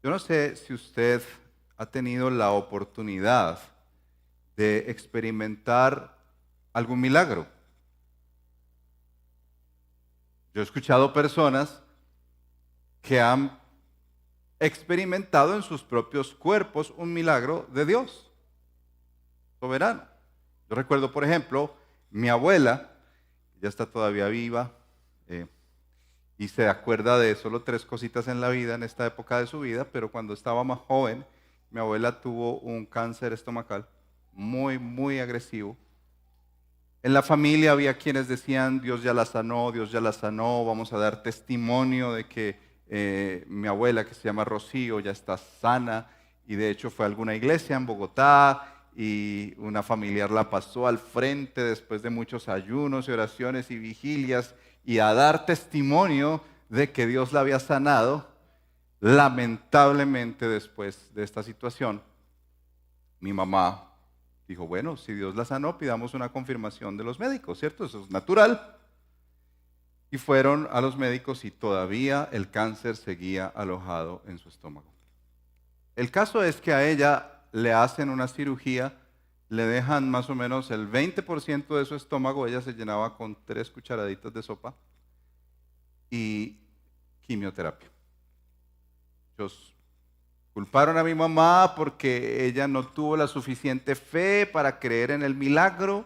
Yo no sé si usted ha tenido la oportunidad de experimentar algún milagro. Yo he escuchado personas que han experimentado en sus propios cuerpos un milagro de Dios soberano. Yo recuerdo, por ejemplo, mi abuela, ya está todavía viva, eh, y se acuerda de solo 3 cositas en la vida, en esta época de su vida, pero cuando estaba más joven, mi abuela tuvo un cáncer estomacal muy, muy agresivo. En la familia había quienes decían, Dios ya la sanó, Dios ya la sanó, vamos a dar testimonio de que mi abuela, que se llama Rocío, ya está sana, y de hecho fue a alguna iglesia en Bogotá, y una familiar la pasó al frente después de muchos ayunos y oraciones y vigilias, y a dar testimonio de que Dios la había sanado. Lamentablemente, después de esta situación, mi mamá dijo, bueno, si Dios la sanó, pidamos una confirmación de los médicos, ¿cierto? Eso es natural. Y fueron a los médicos y todavía el cáncer seguía alojado en su estómago. El caso es que a ella le hacen una cirugía, le dejan más o menos el 20% de su estómago, ella se llenaba con 3 cucharaditas de sopa y quimioterapia. Ellos culparon a mi mamá porque ella no tuvo la suficiente fe para creer en el milagro,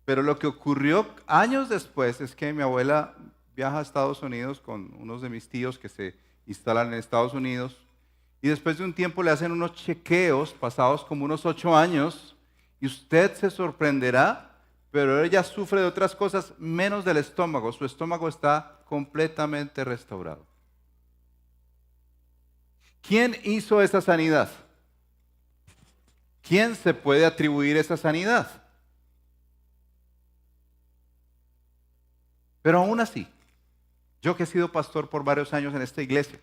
pero lo que ocurrió años después es que mi abuela viaja a Estados Unidos con unos de mis tíos que se instalan en Estados Unidos y después de un tiempo le hacen unos chequeos pasados como unos 8 años y usted se sorprenderá, pero ella sufre de otras cosas menos del estómago. Su estómago está completamente restaurado. ¿Quién hizo esa sanidad? ¿Quién se puede atribuir esa sanidad? Pero aún así, yo que he sido pastor por varios años en esta iglesia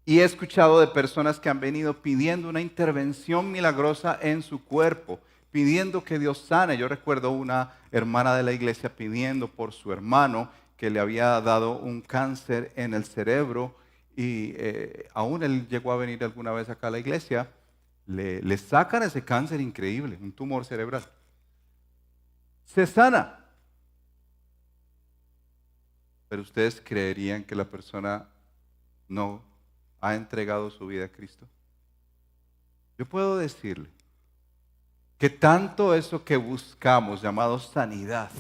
y he escuchado de personas que han venido pidiendo una intervención milagrosa en su cuerpo, pidiendo que Dios sane. Yo recuerdo una hermana de la iglesia pidiendo por su hermano que le había dado un cáncer en el cerebro y aún él llegó a venir alguna vez acá a la iglesia, le sacan ese cáncer increíble, un tumor cerebral. Se sana. Pero ustedes creerían que la persona no ha entregado su vida a Cristo. Yo puedo decirle que tanto eso que buscamos, llamado sanidad,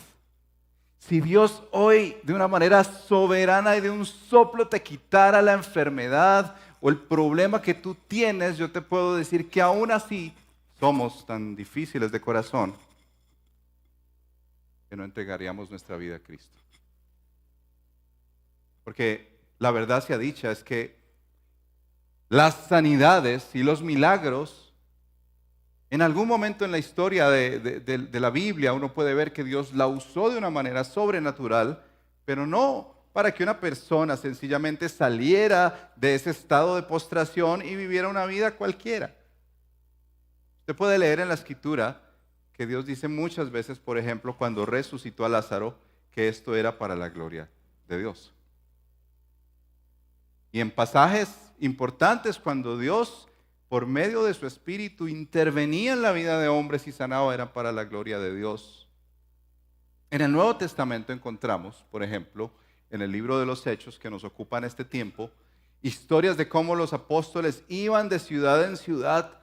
si Dios hoy de una manera soberana y de un soplo te quitara la enfermedad o el problema que tú tienes, yo te puedo decir que aún así somos tan difíciles de corazón que no entregaríamos nuestra vida a Cristo. Porque la verdad sea dicha es que las sanidades y los milagros, en algún momento en la historia de la Biblia, uno puede ver que Dios la usó de una manera sobrenatural, pero no para que una persona sencillamente saliera de ese estado de postración y viviera una vida cualquiera. Usted puede leer en la Escritura que Dios dice muchas veces, por ejemplo, cuando resucitó a Lázaro, que esto era para la gloria de Dios. Y en pasajes importantes, cuando Dios, por medio de su Espíritu, intervenía en la vida de hombres y sanaba, era para la gloria de Dios. En el Nuevo Testamento encontramos, por ejemplo, en el libro de los Hechos, que nos ocupa en este tiempo, historias de cómo los apóstoles iban de ciudad en ciudad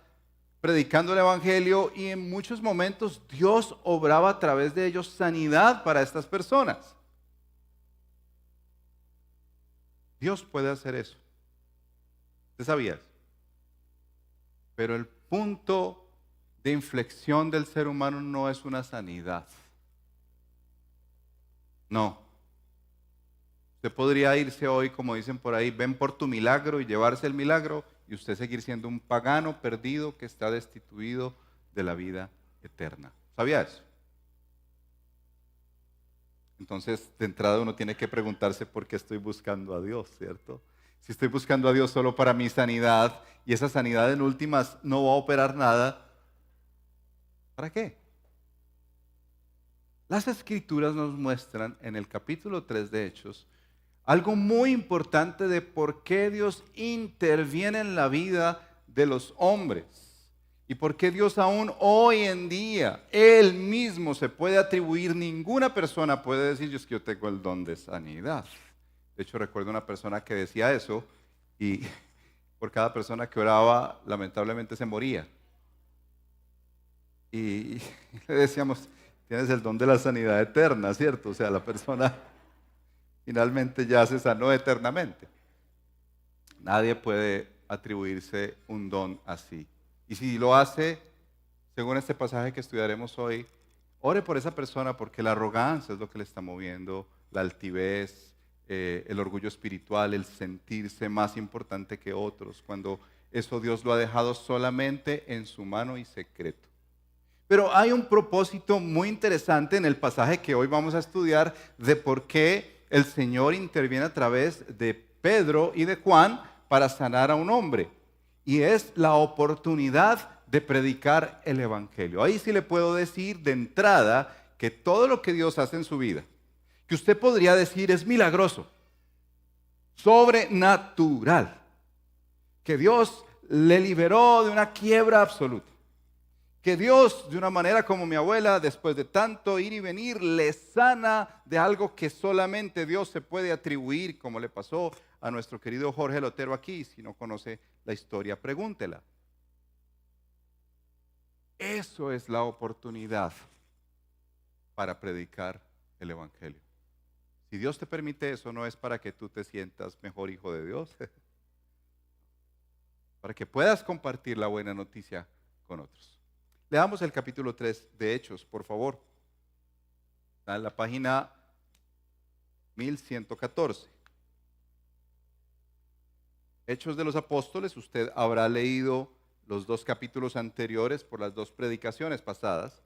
predicando el Evangelio y en muchos momentos Dios obraba a través de ellos sanidad para estas personas. Dios puede hacer eso. ¿Usted sabía eso? Pero el punto de inflexión del ser humano no es una sanidad. No. Usted podría irse hoy, como dicen por ahí, ven por tu milagro y llevarse el milagro y usted seguir siendo un pagano perdido que está destituido de la vida eterna. ¿Sabía eso? Entonces, de entrada uno tiene que preguntarse por qué estoy buscando a Dios, ¿cierto? Si estoy buscando a Dios solo para mi sanidad y esa sanidad en últimas no va a operar nada, ¿para qué? Las Escrituras nos muestran en el capítulo 3 de Hechos algo muy importante de por qué Dios interviene en la vida de los hombres. Y por qué Dios aún hoy en día, Él mismo se puede atribuir, ninguna persona puede decir, yo es que yo tengo el don de sanidad. De hecho, recuerdo una persona que decía eso y por cada persona que oraba, lamentablemente se moría. Y le decíamos, tienes el don de la sanidad eterna, ¿cierto? O sea, la persona finalmente ya se sanó eternamente. Nadie puede atribuirse un don así. Y si lo hace, según este pasaje que estudiaremos hoy, ore por esa persona porque la arrogancia es lo que le está moviendo, la altivez, el orgullo espiritual, el sentirse más importante que otros, cuando eso Dios lo ha dejado solamente en su mano y secreto. Pero hay un propósito muy interesante en el pasaje que hoy vamos a estudiar de por qué el Señor interviene a través de Pedro y de Juan para sanar a un hombre. Y es la oportunidad de predicar el Evangelio. Ahí sí le puedo decir de entrada que todo lo que Dios hace en su vida, que usted podría decir es milagroso, sobrenatural, que Dios le liberó de una quiebra absoluta, que Dios, de una manera como mi abuela, después de tanto ir y venir, le sana de algo que solamente Dios se puede atribuir, como le pasó a nuestro querido Jorge Lotero aquí. Si no conoce la historia, pregúntela. Eso es la oportunidad para predicar el Evangelio. Si Dios te permite eso, no es para que tú te sientas mejor hijo de Dios, para que puedas compartir la buena noticia con otros. Leamos el capítulo 3 de Hechos, por favor. Está en la página 1114. Hechos de los Apóstoles, usted habrá leído los 2 capítulos anteriores por las 2 predicaciones pasadas,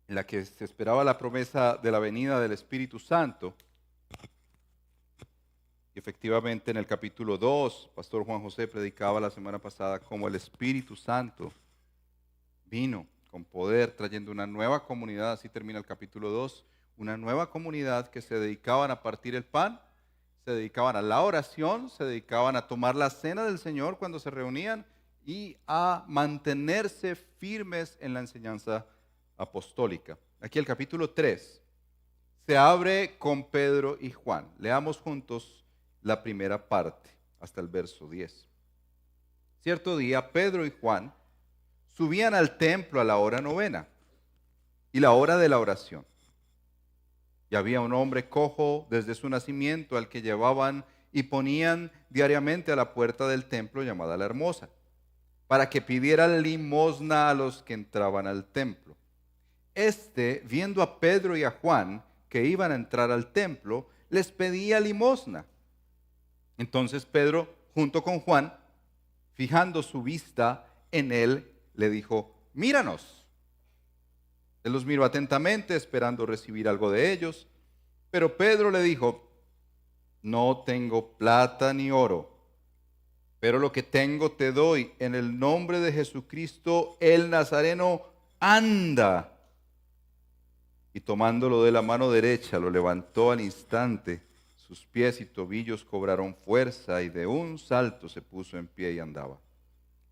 en la que se esperaba la promesa de la venida del Espíritu Santo. Y efectivamente en el capítulo 2, Pastor Juan José predicaba la semana pasada cómo el Espíritu Santo vino con poder trayendo una nueva comunidad, así termina el capítulo 2, una nueva comunidad que se dedicaban a partir el pan, se dedicaban a la oración, se dedicaban a tomar la cena del Señor cuando se reunían y a mantenerse firmes en la enseñanza apostólica. Aquí el capítulo 3 se abre con Pedro y Juan. Leamos juntos la primera parte hasta el verso 10. Cierto día, Pedro y Juan subían al templo a la hora novena y la hora de la oración. Y había un hombre cojo desde su nacimiento al que llevaban y ponían diariamente a la puerta del templo llamada la Hermosa, para que pidiera limosna a los que entraban al templo. Este, viendo a Pedro y a Juan que iban a entrar al templo, les pedía limosna. Entonces Pedro, junto con Juan, fijando su vista en él, le dijo: míranos. Él los miró atentamente, esperando recibir algo de ellos, pero Pedro le dijo: no tengo plata ni oro, pero lo que tengo te doy. En el nombre de Jesucristo el Nazareno, anda. Y tomándolo de la mano derecha, lo levantó al instante. Sus pies y tobillos cobraron fuerza y de un salto se puso en pie y andaba.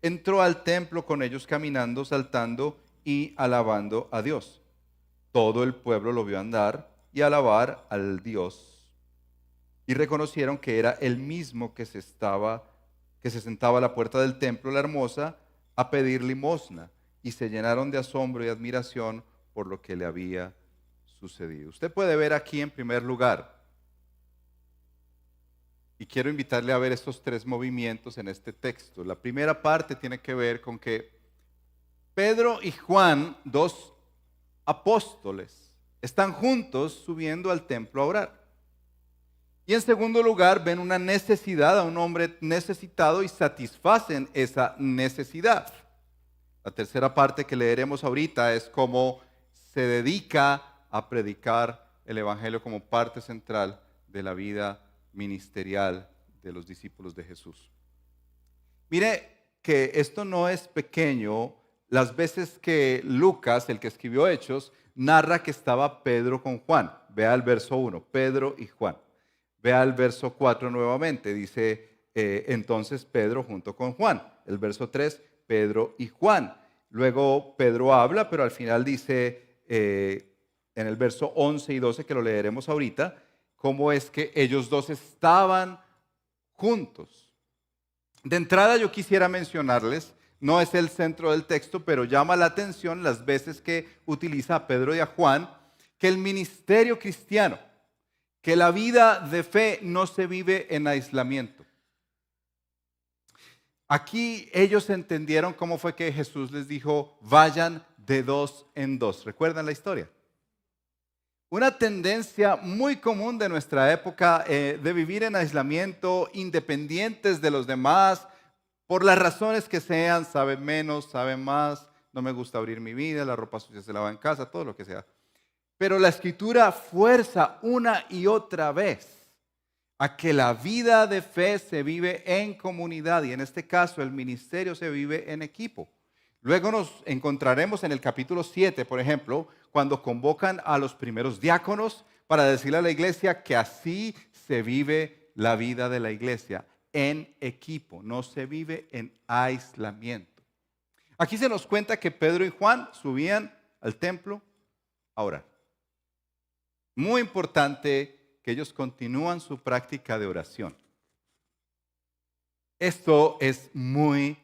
Entró al templo con ellos caminando, saltando y alabando a Dios. Todo el pueblo lo vio andar y alabar al Dios. Y reconocieron que era el mismo que se sentaba a la puerta del templo, la Hermosa, a pedir limosna. Y se llenaron de asombro y admiración por lo que le había sucedido. Usted puede ver aquí en primer lugar, y quiero invitarle a ver estos 3 movimientos en este texto. La primera parte tiene que ver con que Pedro y Juan, 2 apóstoles, están juntos subiendo al templo a orar. Y en segundo lugar, ven una necesidad a un hombre necesitado y satisfacen esa necesidad. La tercera parte que leeremos ahorita es cómo se dedica a predicar el Evangelio como parte central de la vida ministerial de los discípulos de Jesús. Mire que esto no es pequeño, las veces que Lucas, el que escribió Hechos, narra que estaba Pedro con Juan. Vea el verso 1, Pedro y Juan. Vea el verso 4 nuevamente, dice entonces Pedro junto con Juan. El verso 3, Pedro y Juan. Luego Pedro habla, pero al final dice en el verso 11 y 12, que lo leeremos ahorita, cómo es que ellos dos estaban juntos. De entrada yo quisiera mencionarles, no es el centro del texto, pero llama la atención las veces que utiliza a Pedro y a Juan, que el ministerio cristiano, que la vida de fe no se vive en aislamiento. Aquí ellos entendieron cómo fue que Jesús les dijo, vayan de dos en dos. ¿Recuerdan la historia? Una tendencia muy común de nuestra época de vivir en aislamiento, independientes de los demás, por las razones que sean, saben menos, saben más, no me gusta abrir mi vida, la ropa sucia se lava en casa, todo lo que sea. Pero la Escritura fuerza una y otra vez a que la vida de fe se vive en comunidad y en este caso el ministerio se vive en equipo. Luego nos encontraremos en el capítulo 7, por ejemplo, cuando convocan a los primeros diáconos para decirle a la iglesia que así se vive la vida de la iglesia, en equipo, no se vive en aislamiento. Aquí se nos cuenta que Pedro y Juan subían al templo a orar. Muy importante que ellos continúan su práctica de oración. Esto es muy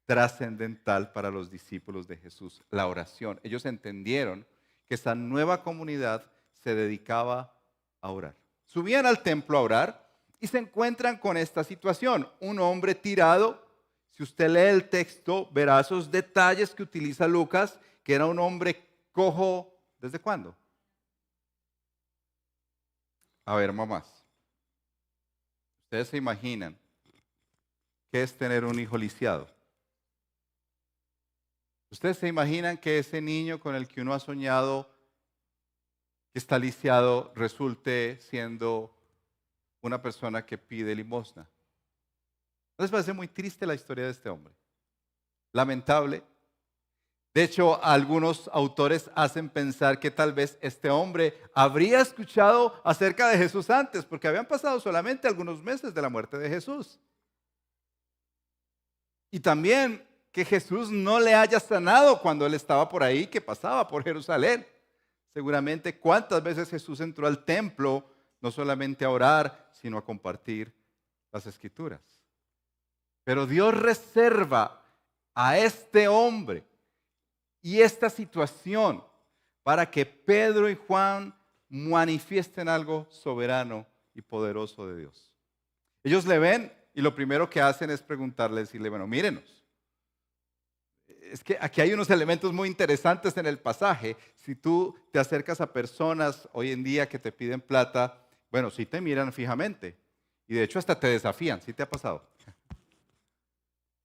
trascendental para los discípulos de Jesús, la oración. Ellos entendieron que esa nueva comunidad se dedicaba a orar. Subían al templo a orar y se encuentran con esta situación. Un hombre tirado, si usted lee el texto, verá esos detalles que utiliza Lucas, que era un hombre cojo, ¿desde cuándo? A ver, mamás, ¿ustedes se imaginan qué es tener un hijo lisiado? ¿Ustedes se imaginan que ese niño con el que uno ha soñado que está lisiado resulte siendo una persona que pide limosna? ¿No les parece muy triste la historia de este hombre? Lamentable. De hecho, algunos autores hacen pensar que tal vez este hombre habría escuchado acerca de Jesús antes, porque habían pasado solamente algunos meses de la muerte de Jesús. Y también que Jesús no le haya sanado cuando él estaba por ahí, que pasaba por Jerusalén. Seguramente cuántas veces Jesús entró al templo, no solamente a orar, sino a compartir las Escrituras. Pero Dios reserva a este hombre y esta situación para que Pedro y Juan manifiesten algo soberano y poderoso de Dios. Ellos le ven y lo primero que hacen es preguntarle, decirle, bueno, mírenos. Es que aquí hay unos elementos muy interesantes en el pasaje. Si tú te acercas a personas hoy en día que te piden plata, bueno, sí te miran fijamente. Y de hecho hasta te desafían, ¿sí te ha pasado?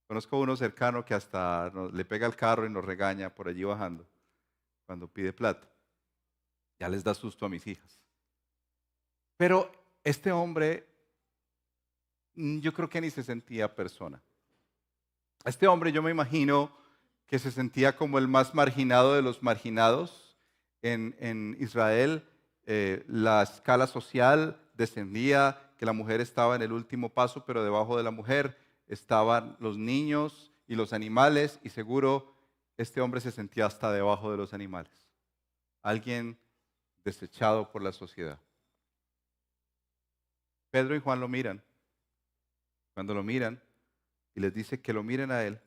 Conozco uno cercano que hasta le pega al carro y nos regaña por allí bajando cuando pide plata. Ya les da susto a mis hijas. Pero este hombre, yo creo que ni se sentía persona. Este hombre yo me imagino que se sentía como el más marginado de los marginados. En Israel la escala social descendía, que la mujer estaba en el último paso, pero debajo de la mujer estaban los niños y los animales, y seguro este hombre se sentía hasta debajo de los animales. Alguien desechado por la sociedad. Pedro y Juan lo miran. Cuando lo miran y les dice que lo miren a él,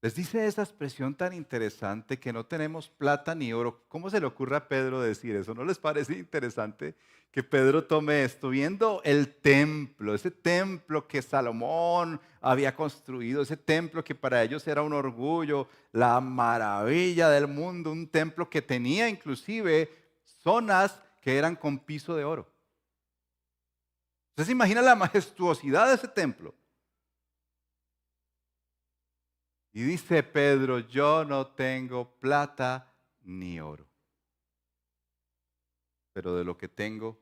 les dice esa expresión tan interesante que no tenemos plata ni oro. ¿Cómo se le ocurre a Pedro decir eso? ¿No les parece interesante que Pedro tome esto? Viendo el templo, ese templo que Salomón había construido, ese templo que para ellos era un orgullo, la maravilla del mundo, un templo que tenía inclusive zonas que eran con piso de oro. ¿Usted se imagina la majestuosidad de ese templo? Y dice Pedro, yo no tengo plata ni oro, pero de lo que tengo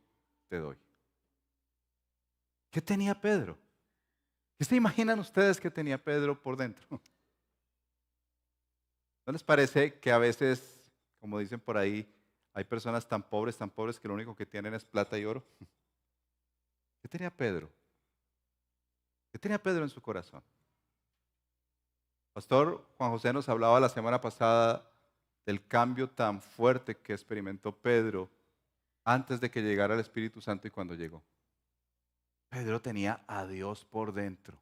te doy. ¿Qué tenía Pedro? ¿Qué se imaginan ustedes que tenía Pedro por dentro? ¿No les parece que a veces, como dicen por ahí, hay personas tan pobres que lo único que tienen es plata y oro? ¿Qué tenía Pedro? ¿Qué tenía Pedro en su corazón? Pastor Juan José nos hablaba la semana pasada del cambio tan fuerte que experimentó Pedro antes de que llegara el Espíritu Santo y cuando llegó. Pedro tenía a Dios por dentro.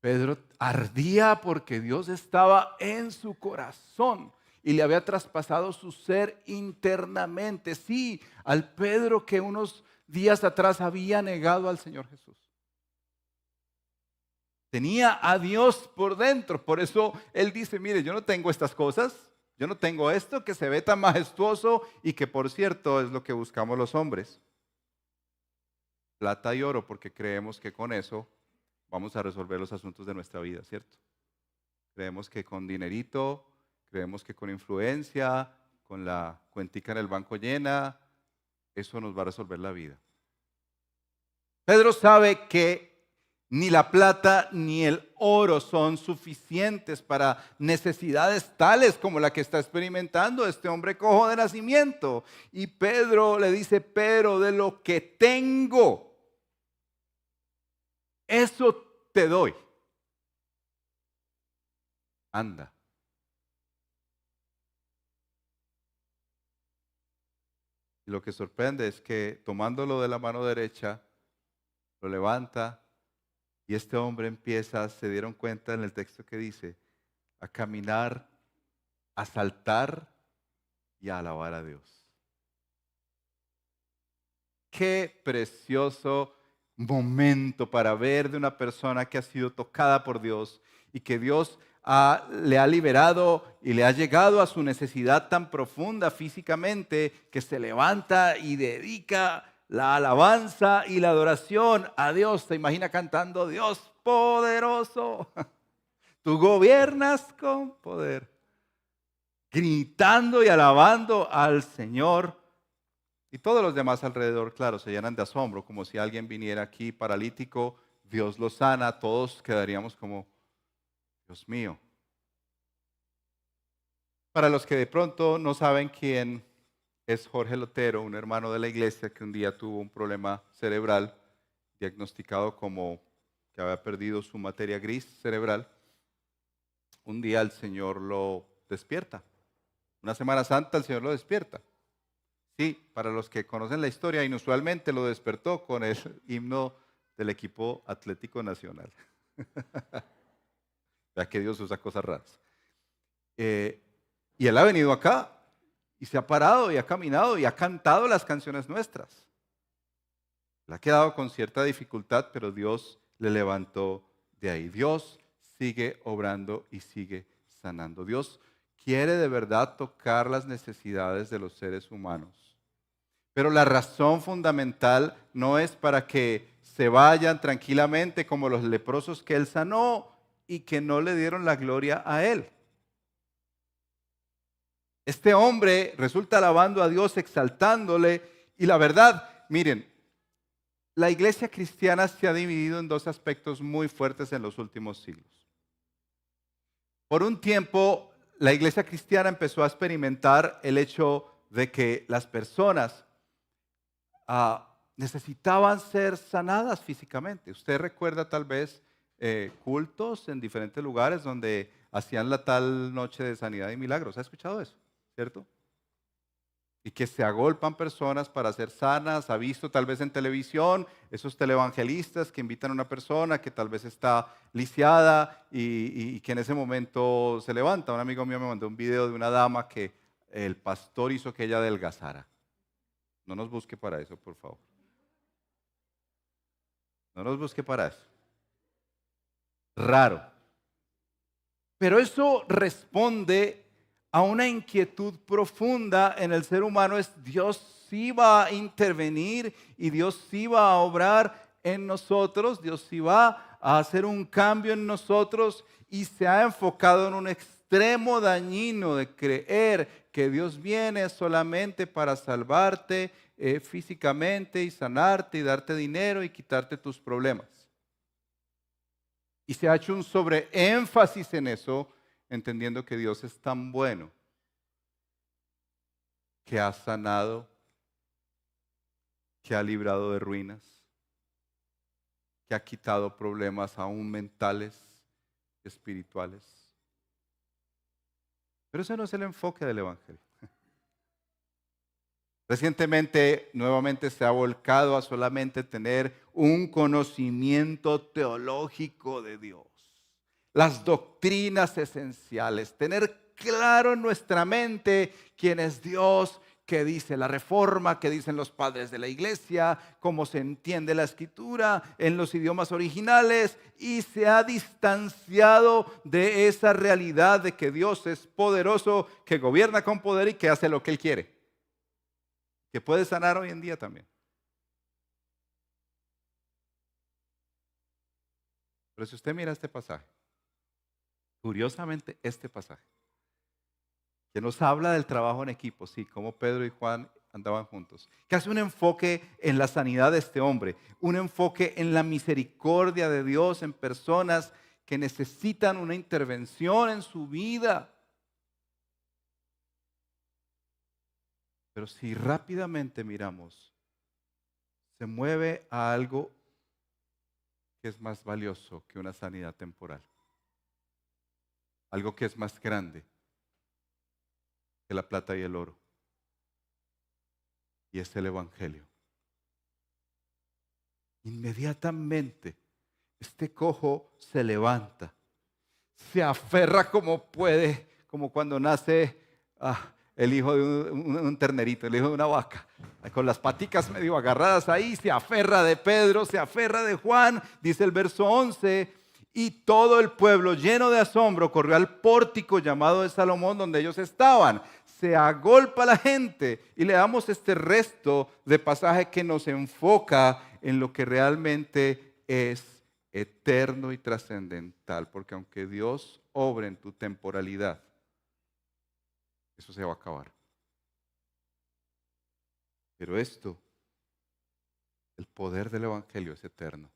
Pedro ardía porque Dios estaba en su corazón y le había traspasado su ser internamente. Sí, al Pedro que unos días atrás había negado al Señor Jesús. Tenía a Dios por dentro. Por eso él dice, mire, yo no tengo estas cosas. Yo no tengo esto que se ve tan majestuoso y que por cierto es lo que buscamos los hombres. Plata y oro, porque creemos que con eso vamos a resolver los asuntos de nuestra vida, ¿cierto? Creemos que con dinerito, creemos que con influencia, con la cuentica en el banco llena, eso nos va a resolver la vida. Pedro sabe que ni la plata ni el oro son suficientes para necesidades tales como la que está experimentando este hombre cojo de nacimiento. Y Pedro le dice, pero de lo que tengo, eso te doy. Anda. Y lo que sorprende es que tomándolo de la mano derecha, lo levanta y este hombre empieza, se dieron cuenta en el texto que dice, a caminar, a saltar y a alabar a Dios. Qué precioso momento para ver de una persona que ha sido tocada por Dios y que Dios le ha liberado y le ha llegado a su necesidad tan profunda físicamente que se levanta y dedica la alabanza y la adoración a Dios. ¿Te imaginas cantando Dios poderoso? Tú gobiernas con poder. Gritando y alabando al Señor. Y todos los demás alrededor, claro, se llenan de asombro, como si alguien viniera aquí paralítico, Dios lo sana, todos quedaríamos como, Dios mío. Para los que de pronto no saben quién es Jorge Lotero, un hermano de la iglesia que un día tuvo un problema cerebral, diagnosticado como que había perdido su materia gris cerebral, un día el Señor lo despierta. Una Semana Santa el Señor lo despierta. Sí, para los que conocen la historia, inusualmente lo despertó con el himno del equipo Atlético Nacional. Ya que Dios usa cosas raras. Y él ha venido acá y se ha parado y ha caminado y ha cantado las canciones nuestras. Le ha quedado con cierta dificultad, pero Dios le levantó de ahí. Dios sigue obrando y sigue sanando. Dios quiere de verdad tocar las necesidades de los seres humanos. Pero la razón fundamental no es para que se vayan tranquilamente como los leprosos que Él sanó y que no le dieron la gloria a Él. Este hombre resulta alabando a Dios, exaltándole, y la verdad, miren, la iglesia cristiana se ha dividido en dos aspectos muy fuertes en los últimos siglos. Por un tiempo, la iglesia cristiana empezó a experimentar el hecho de que las personas necesitaban ser sanadas físicamente. Usted recuerda tal vez cultos en diferentes lugares donde hacían la tal noche de sanidad y milagros. ¿Ha escuchado eso? ¿Cierto? Y que se agolpan personas para ser sanas. Ha visto tal vez en televisión esos televangelistas que invitan a una persona que tal vez está lisiada y que en ese momento se levanta. Un amigo mío me mandó un video de una dama que el pastor hizo que ella adelgazara. No nos busque para eso, por favor. No nos busque para eso. Raro. Pero eso responde a una inquietud profunda en el ser humano. Es Dios sí va a intervenir y Dios sí va a obrar en nosotros. Dios sí va a hacer un cambio en nosotros y se ha enfocado en un extremo dañino de creer que Dios viene solamente para salvarte físicamente y sanarte y darte dinero y quitarte tus problemas. Y se ha hecho un sobreénfasis en eso, entendiendo que Dios es tan bueno, que ha sanado, que ha librado de ruinas, que ha quitado problemas aún mentales, espirituales. Pero ese no es el enfoque del Evangelio. Recientemente, nuevamente se ha volcado a solamente tener un conocimiento teológico de Dios, las doctrinas esenciales, tener claro en nuestra mente quién es Dios, qué dice la Reforma, qué dicen los padres de la iglesia, cómo se entiende la Escritura en los idiomas originales, y se ha distanciado de esa realidad de que Dios es poderoso, que gobierna con poder y que hace lo que Él quiere, que puede sanar hoy en día también. Pero si usted mira este pasaje, curiosamente este pasaje, que nos habla del trabajo en equipo, sí, como Pedro y Juan andaban juntos, que hace un enfoque en la sanidad de este hombre, un enfoque en la misericordia de Dios en personas que necesitan una intervención en su vida. Pero si rápidamente miramos, se mueve a algo que es más valioso que una sanidad temporal, algo que es más grande que la plata y el oro, y es el Evangelio. Inmediatamente este cojo se levanta, se aferra como puede, como cuando nace el hijo de un ternerito, el hijo de una vaca, con las paticas medio agarradas ahí, se aferra de Pedro, se aferra de Juan, dice el verso 11, y todo el pueblo lleno de asombro corrió al pórtico llamado de Salomón donde ellos estaban. Se agolpa la gente y le damos este resto de pasaje que nos enfoca en lo que realmente es eterno y trascendental, porque aunque Dios obre en tu temporalidad, eso se va a acabar. Pero esto, el poder del Evangelio es eterno.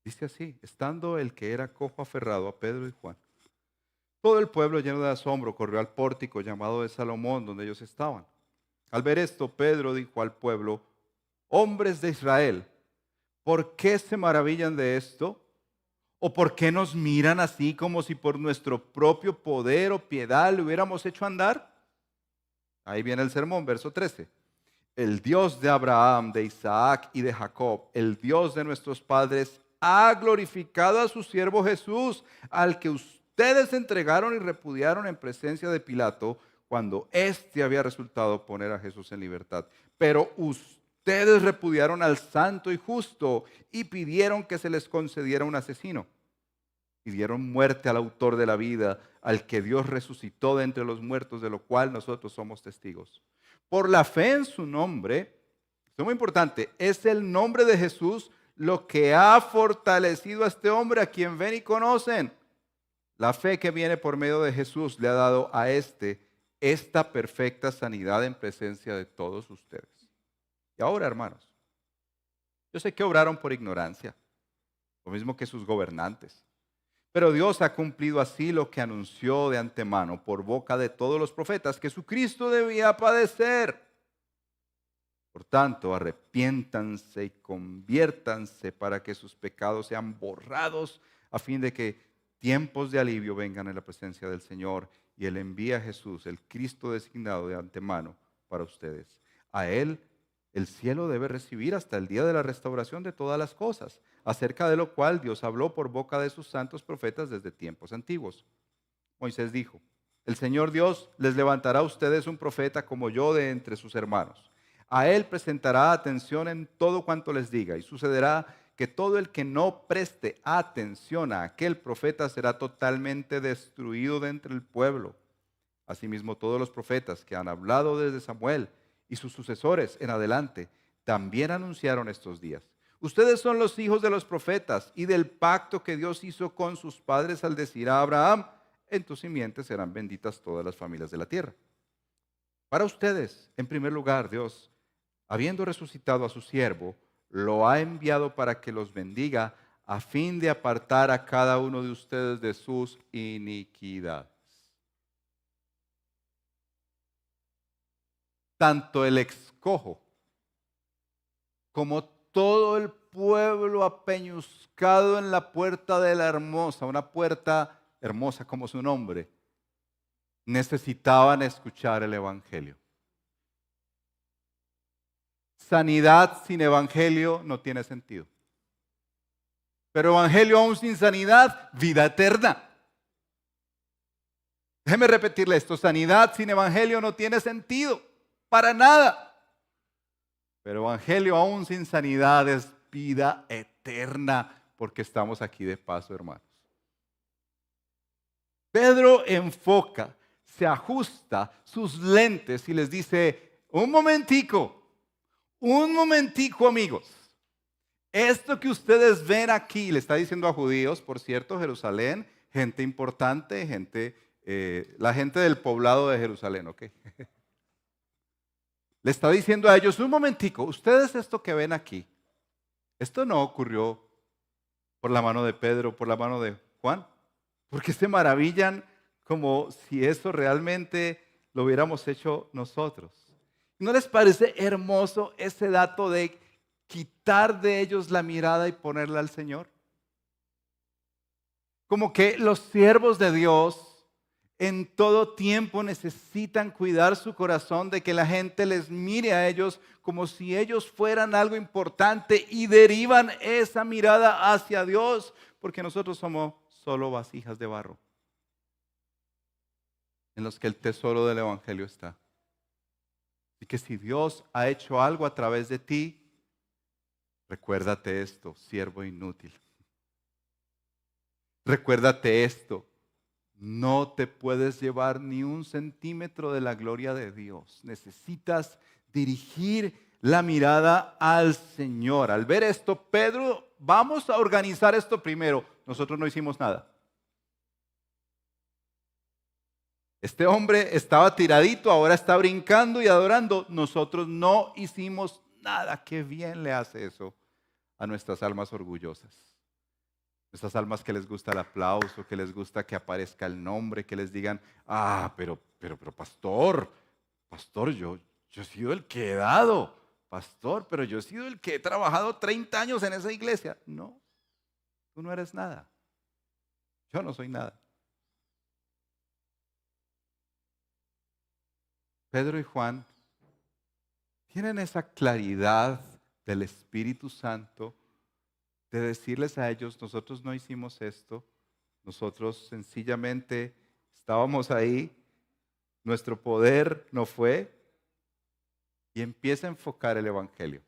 Dice así, estando el que era cojo aferrado a Pedro y Juan, todo el pueblo lleno de asombro corrió al pórtico llamado de Salomón donde ellos estaban. Al ver esto, Pedro dijo al pueblo: hombres de Israel, ¿por qué se maravillan de esto? ¿O por qué nos miran así como si por nuestro propio poder o piedad le hubiéramos hecho andar? Ahí viene el sermón, verso 13. El Dios de Abraham, de Isaac y de Jacob, el Dios de nuestros padres, ha glorificado a su siervo Jesús, al que ustedes entregaron y repudiaron en presencia de Pilato, cuando éste había resultado poner a Jesús en libertad. Pero ustedes repudiaron al santo y justo y pidieron que se les concediera un asesino. Y dieron muerte al autor de la vida, al que Dios resucitó de entre los muertos, de lo cual nosotros somos testigos. Por la fe en su nombre, esto es muy importante, es el nombre de Jesús lo que ha fortalecido a este hombre a quien ven y conocen. La fe que viene por medio de Jesús le ha dado a esta perfecta sanidad en presencia de todos ustedes. Y ahora, hermanos, yo sé que obraron por ignorancia, lo mismo que sus gobernantes. Pero Dios ha cumplido así lo que anunció de antemano por boca de todos los profetas, que su Cristo debía padecer. Por tanto, arrepiéntanse y conviértanse para que sus pecados sean borrados, a fin de que tiempos de alivio vengan en la presencia del Señor, y Él envía a Jesús, el Cristo designado de antemano para ustedes. A Él el cielo debe recibir hasta el día de la restauración de todas las cosas, acerca de lo cual Dios habló por boca de sus santos profetas desde tiempos antiguos. Moisés dijo: el Señor Dios les levantará a ustedes un profeta como yo de entre sus hermanos. A él presentará atención en todo cuanto les diga, y sucederá que todo el que no preste atención a aquel profeta será totalmente destruido de entre el pueblo. Asimismo, todos los profetas que han hablado desde Samuel y sus sucesores en adelante también anunciaron estos días. Ustedes son los hijos de los profetas y del pacto que Dios hizo con sus padres al decir a Abraham: en tu simiente serán benditas todas las familias de la tierra. Para ustedes, en primer lugar, Dios, habiendo resucitado a su siervo, lo ha enviado para que los bendiga a fin de apartar a cada uno de ustedes de sus iniquidades. Tanto el excojo como todo el pueblo apeñuscado en la puerta de la hermosa, una puerta hermosa como su nombre, necesitaban escuchar el evangelio. Sanidad sin evangelio no tiene sentido. Pero evangelio aún sin sanidad, vida eterna. Déjeme repetirle esto, sanidad sin evangelio no tiene sentido, para nada. Pero evangelio aún sin sanidad es vida eterna, porque estamos aquí de paso, hermanos. Pedro enfoca, se ajusta sus lentes y les dice, un momentico amigos. Esto que ustedes ven aquí, le está diciendo a judíos, por cierto, Jerusalén, gente importante, la gente del poblado de Jerusalén, ¿ok? Le está diciendo a ellos, un momentico, ustedes esto que ven aquí, esto no ocurrió por la mano de Pedro, por la mano de Juan, porque se maravillan como si eso realmente lo hubiéramos hecho nosotros. ¿No les parece hermoso ese dato de quitar de ellos la mirada y ponerla al Señor? Como que los siervos de Dios en todo tiempo necesitan cuidar su corazón de que la gente les mire a ellos como si ellos fueran algo importante y derivan esa mirada hacia Dios, porque nosotros somos solo vasijas de barro en los que el tesoro del evangelio está. Y que si Dios ha hecho algo a través de ti, recuérdate esto, siervo inútil. Recuérdate esto, no te puedes llevar ni un centímetro de la gloria de Dios. Necesitas dirigir la mirada al Señor. Al ver esto, Pedro, vamos a organizar esto primero. Nosotros no hicimos nada. Este hombre estaba tiradito, ahora está brincando y adorando. Nosotros no hicimos nada. Qué bien le hace eso a nuestras almas orgullosas. Nuestras almas que les gusta el aplauso, que les gusta que aparezca el nombre, que les digan, pero pastor, yo he sido el que he dado. Pastor, pero yo he sido el que he trabajado 30 años en esa iglesia. No, tú no eres nada. Yo no soy nada. Pedro y Juan tienen esa claridad del Espíritu Santo de decirles a ellos, nosotros no hicimos esto, nosotros sencillamente estábamos ahí, nuestro poder no fue, y empieza a enfocar el Evangelio.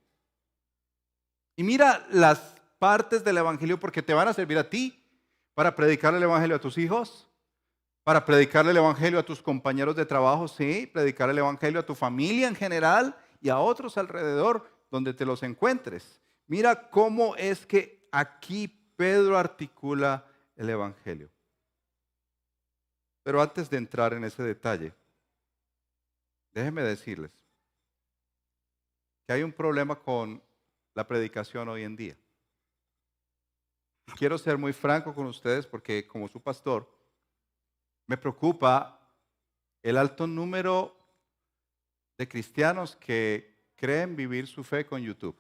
Y mira las partes del Evangelio porque te van a servir a ti para predicar el Evangelio a tus hijos, para predicarle el Evangelio a tus compañeros de trabajo, sí, predicar el Evangelio a tu familia en general y a otros alrededor donde te los encuentres. Mira cómo es que aquí Pedro articula el Evangelio. Pero antes de entrar en ese detalle, déjenme decirles que hay un problema con la predicación hoy en día. Quiero ser muy franco con ustedes porque como su pastor, me preocupa el alto número de cristianos que creen vivir su fe con YouTube.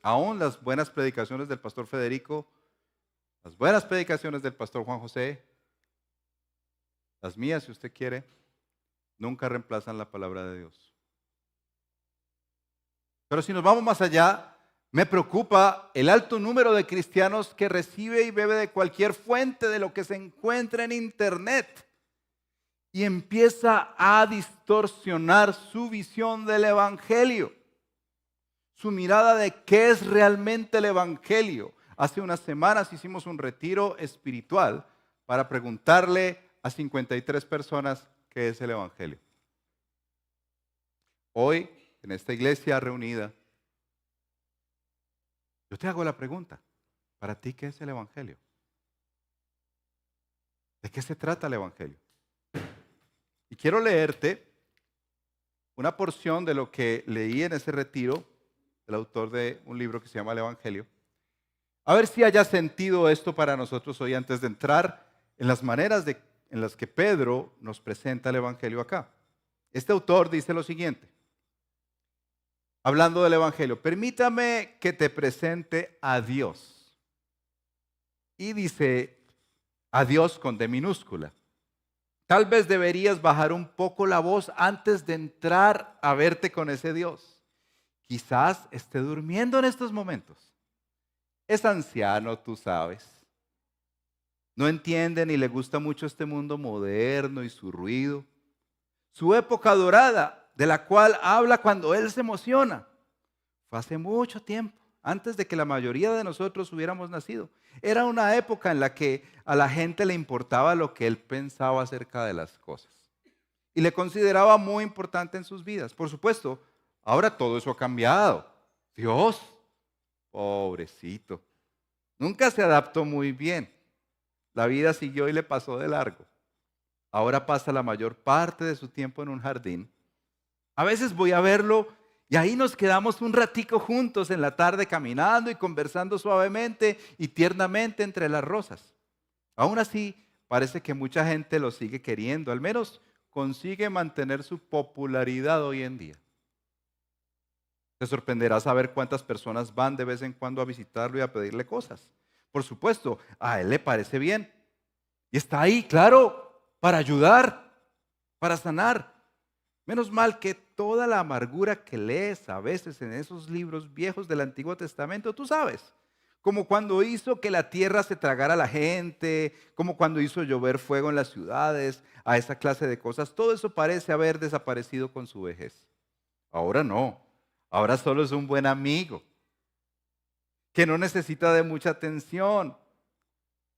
Aún las buenas predicaciones del pastor Federico, las buenas predicaciones del pastor Juan José, las mías si usted quiere, nunca reemplazan la palabra de Dios. Pero si nos vamos más allá, me preocupa el alto número de cristianos que recibe y bebe de cualquier fuente de lo que se encuentra en internet y empieza a distorsionar su visión del evangelio, su mirada de qué es realmente el evangelio. Hace unas semanas hicimos un retiro espiritual para preguntarle a 53 personas qué es el evangelio. Hoy, en esta iglesia reunida, yo te hago la pregunta, ¿para ti qué es el evangelio? ¿De qué se trata el evangelio? Y quiero leerte una porción de lo que leí en ese retiro, el autor de un libro que se llama El Evangelio. A ver si haya sentido esto para nosotros hoy antes de entrar en las maneras en las que Pedro nos presenta el Evangelio acá. Este autor dice lo siguiente, hablando del Evangelio: permítame que te presente a Dios. Y dice a Dios con D minúscula. Tal vez deberías bajar un poco la voz antes de entrar a verte con ese Dios. Quizás esté durmiendo en estos momentos. Es anciano, tú sabes. No entiende ni le gusta mucho este mundo moderno y su ruido. Su época dorada, de la cual habla cuando él se emociona, fue hace mucho tiempo, antes de que la mayoría de nosotros hubiéramos nacido. Era una época en la que a la gente le importaba lo que él pensaba acerca de las cosas y le consideraba muy importante en sus vidas. Por supuesto, ahora todo eso ha cambiado. Dios, pobrecito, nunca se adaptó muy bien. La vida siguió y le pasó de largo. Ahora pasa la mayor parte de su tiempo en un jardín. A veces voy a verlo y ahí nos quedamos un ratico juntos en la tarde caminando y conversando suavemente y tiernamente entre las rosas. Aún así, parece que mucha gente lo sigue queriendo, al menos consigue mantener su popularidad hoy en día. Te sorprenderá saber cuántas personas van de vez en cuando a visitarlo y a pedirle cosas. Por supuesto, a él le parece bien. Y está ahí, claro, para ayudar, para sanar. Menos mal que toda la amargura que lees a veces en esos libros viejos del Antiguo Testamento, tú sabes, como cuando hizo que la tierra se tragara a la gente, como cuando hizo llover fuego en las ciudades, a esa clase de cosas, todo eso parece haber desaparecido con su vejez. Ahora no, ahora solo es un buen amigo, que no necesita de mucha atención,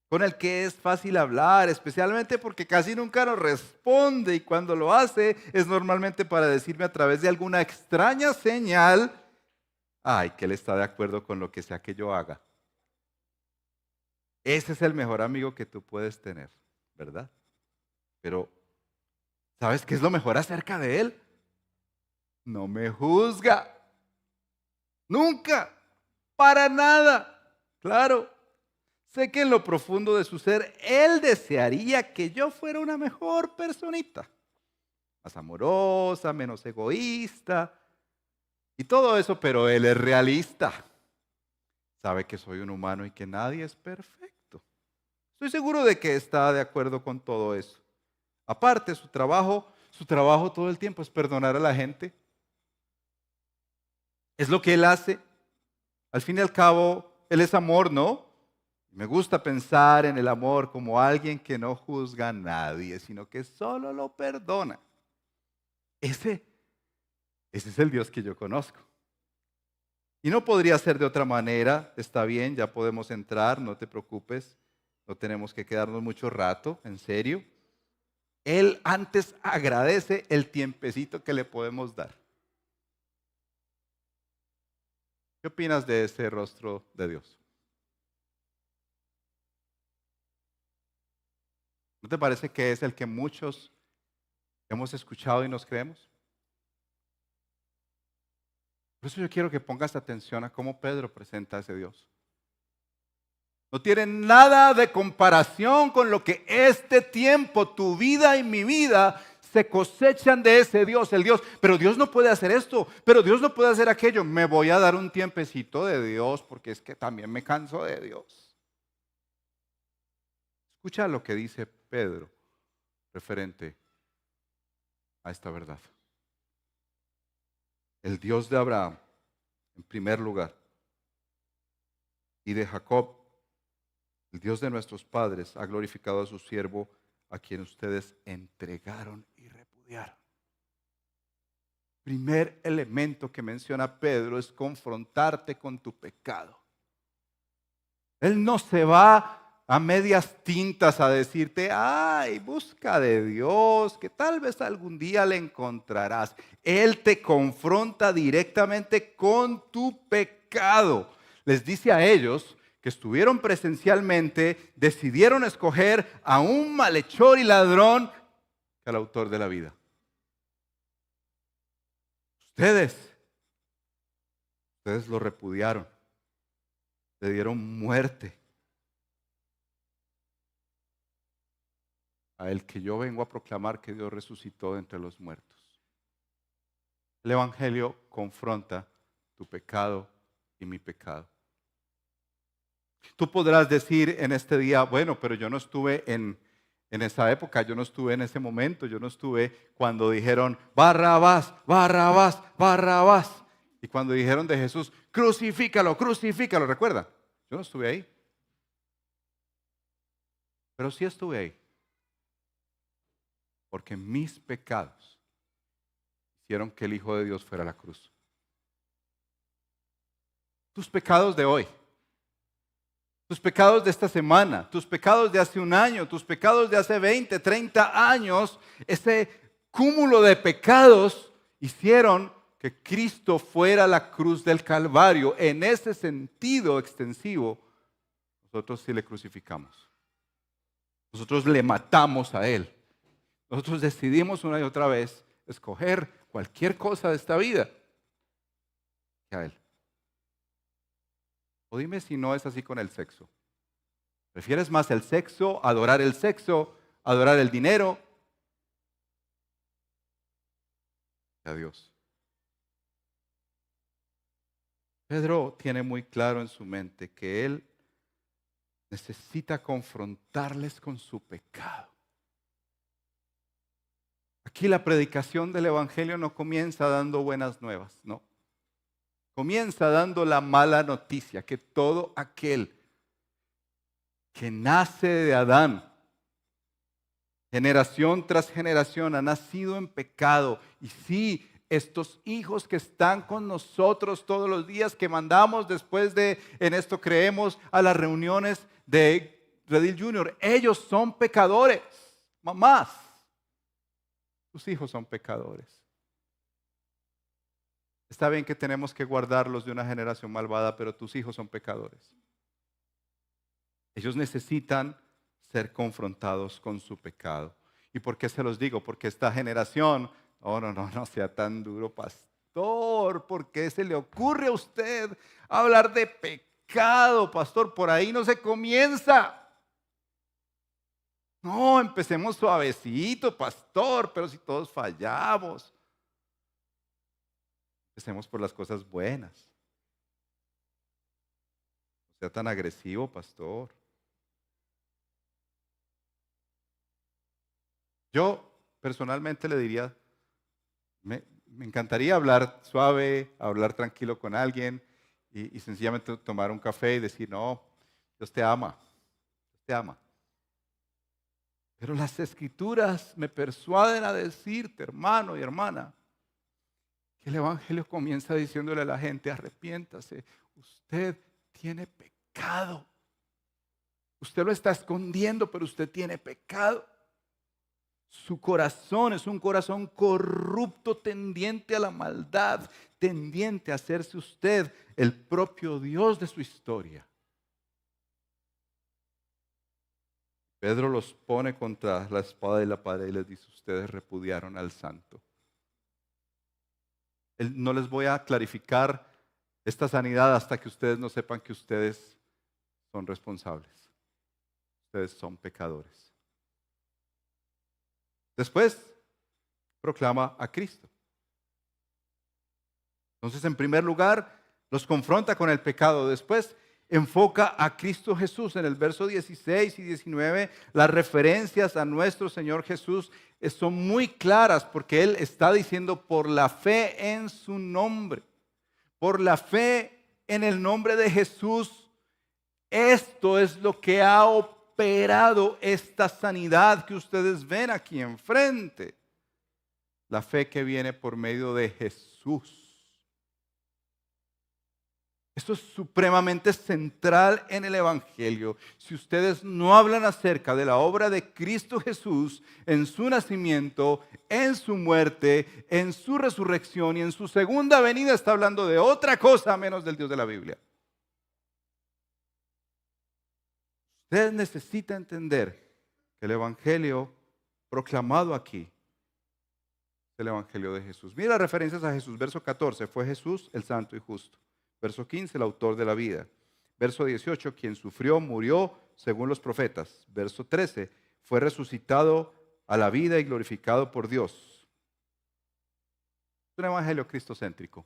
con el que es fácil hablar, especialmente porque casi nunca nos responde y cuando lo hace es normalmente para decirme a través de alguna extraña señal, ay, que él está de acuerdo con lo que sea que yo haga. Ese es el mejor amigo que tú puedes tener, ¿verdad? Pero, ¿sabes qué es lo mejor acerca de él? No me juzga, nunca, para nada, claro. Sé que en lo profundo de su ser, él desearía que yo fuera una mejor personita, más amorosa, menos egoísta y todo eso, pero él es realista. Sabe que soy un humano y que nadie es perfecto. Estoy seguro de que está de acuerdo con todo eso. Aparte, su trabajo todo el tiempo es perdonar a la gente. Es lo que él hace. Al fin y al cabo, él es amor, ¿no? Me gusta pensar en el amor como alguien que no juzga a nadie, sino que solo lo perdona. Ese es el Dios que yo conozco. Y no podría ser de otra manera. Está bien, ya podemos entrar, no te preocupes. No tenemos que quedarnos mucho rato, en serio. Él antes agradece el tiempecito que le podemos dar. ¿Qué opinas de ese rostro de Dios? ¿No te parece que es el que muchos hemos escuchado y nos creemos? Por eso yo quiero que pongas atención a cómo Pedro presenta a ese Dios. No tiene nada de comparación con lo que este tiempo, tu vida y mi vida, se cosechan de ese Dios, el Dios. Pero Dios no puede hacer esto, pero Dios no puede hacer aquello. Me voy a dar un tiempecito de Dios porque es que también me canso de Dios. Escucha lo que dice Pedro referente a esta verdad. El Dios de Abraham, en primer lugar, y de Jacob, el Dios de nuestros padres, ha glorificado a su siervo, a quien ustedes entregaron y repudiaron. Primer elemento que menciona Pedro es confrontarte con tu pecado. Él no se va a medias tintas a decirte, ay, busca de Dios, que tal vez algún día le encontrarás. Él te confronta directamente con tu pecado. Les dice a ellos que estuvieron presencialmente, decidieron escoger a un malhechor y ladrón que al autor de la vida. Ustedes lo repudiaron. le dieron muerte a el que yo vengo a proclamar que Dios resucitó de entre los muertos. El Evangelio confronta tu pecado y mi pecado. Tú podrás decir en este día, bueno, pero yo no estuve en esa época, yo no estuve en ese momento, yo no estuve cuando dijeron, Barrabás, Barrabás, Barrabás. Y cuando dijeron de Jesús, crucifícalo, crucifícalo, ¿recuerda? Yo no estuve ahí. Pero sí estuve ahí. Porque mis pecados hicieron que el Hijo de Dios fuera a la cruz. Tus pecados de hoy, tus pecados de esta semana, tus pecados de hace un año, tus pecados de hace 20, 30 años, ese cúmulo de pecados hicieron que Cristo fuera a la cruz del Calvario. En ese sentido extensivo, nosotros sí le crucificamos. Nosotros le matamos a Él. Nosotros decidimos una y otra vez escoger cualquier cosa de esta vida que a Él. O dime si no es así con el sexo. ¿Prefieres más el sexo, adorar el dinero? A Dios. Pedro tiene muy claro en su mente que él necesita confrontarles con su pecado. Aquí la predicación del Evangelio no comienza dando buenas nuevas, no. Comienza dando la mala noticia, que todo aquel que nace de Adán, generación tras generación, ha nacido en pecado. Y sí, estos hijos que están con nosotros todos los días, que mandamos después de, en esto creemos, a las reuniones de Redil Junior, ellos son pecadores. Mamás, tus hijos son pecadores. Está bien que tenemos que guardarlos de una generación malvada, pero tus hijos son pecadores. Ellos necesitan ser confrontados con su pecado. ¿Y por qué se los digo? Porque esta generación, no sea tan duro, pastor. ¿Por qué se le ocurre a usted hablar de pecado, pastor? Por ahí no se comienza. No, empecemos suavecito, pastor, pero si todos fallamos. Empecemos por las cosas buenas. No sea tan agresivo, pastor. Yo personalmente le diría, me encantaría hablar suave, hablar tranquilo con alguien y sencillamente tomar un café y decir, no, Dios te ama, Dios te ama. Pero las escrituras me persuaden a decirte, hermano y hermana, que el Evangelio comienza diciéndole a la gente, arrepiéntase, usted tiene pecado. Usted lo está escondiendo, pero usted tiene pecado. Su corazón es un corazón corrupto, tendiente a la maldad, tendiente a hacerse usted el propio Dios de su historia. Pedro los pone contra la espada y la pared y les dice, ustedes repudiaron al santo. No les voy a clarificar esta sanidad hasta que ustedes no sepan que ustedes son responsables. Ustedes son pecadores. Después, proclama a Cristo. Entonces, en primer lugar, los confronta con el pecado. Después, enfoca a Cristo Jesús. En el verso 16 y 19, las referencias a nuestro Señor Jesús son muy claras porque Él está diciendo por la fe en su nombre, por la fe en el nombre de Jesús. Esto es lo que ha operado esta sanidad que ustedes ven aquí enfrente. La fe que viene por medio de Jesús. Esto es supremamente central en el Evangelio. Si ustedes no hablan acerca de la obra de Cristo Jesús en su nacimiento, en su muerte, en su resurrección y en su segunda venida, está hablando de otra cosa menos del Dios de la Biblia. Usted necesita entender que el Evangelio proclamado aquí es el Evangelio de Jesús. Mira referencias a Jesús. Verso 14, fue Jesús el santo y justo. Verso 15, el autor de la vida. Verso 18, quien sufrió, murió según los profetas. Verso 13, fue resucitado a la vida y glorificado por Dios. Es un evangelio cristocéntrico.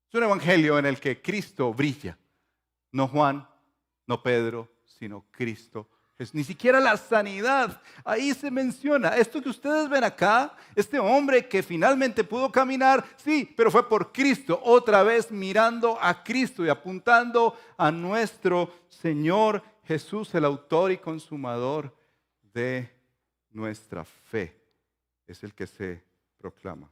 Es un evangelio en el que Cristo brilla. No Juan, no Pedro, sino Cristo. Ni siquiera la sanidad, ahí se menciona. Esto que ustedes ven acá, este hombre que finalmente pudo caminar, sí, pero fue por Cristo, otra vez mirando a Cristo y apuntando a nuestro Señor Jesús, el autor y consumador de nuestra fe. Es el que se proclama.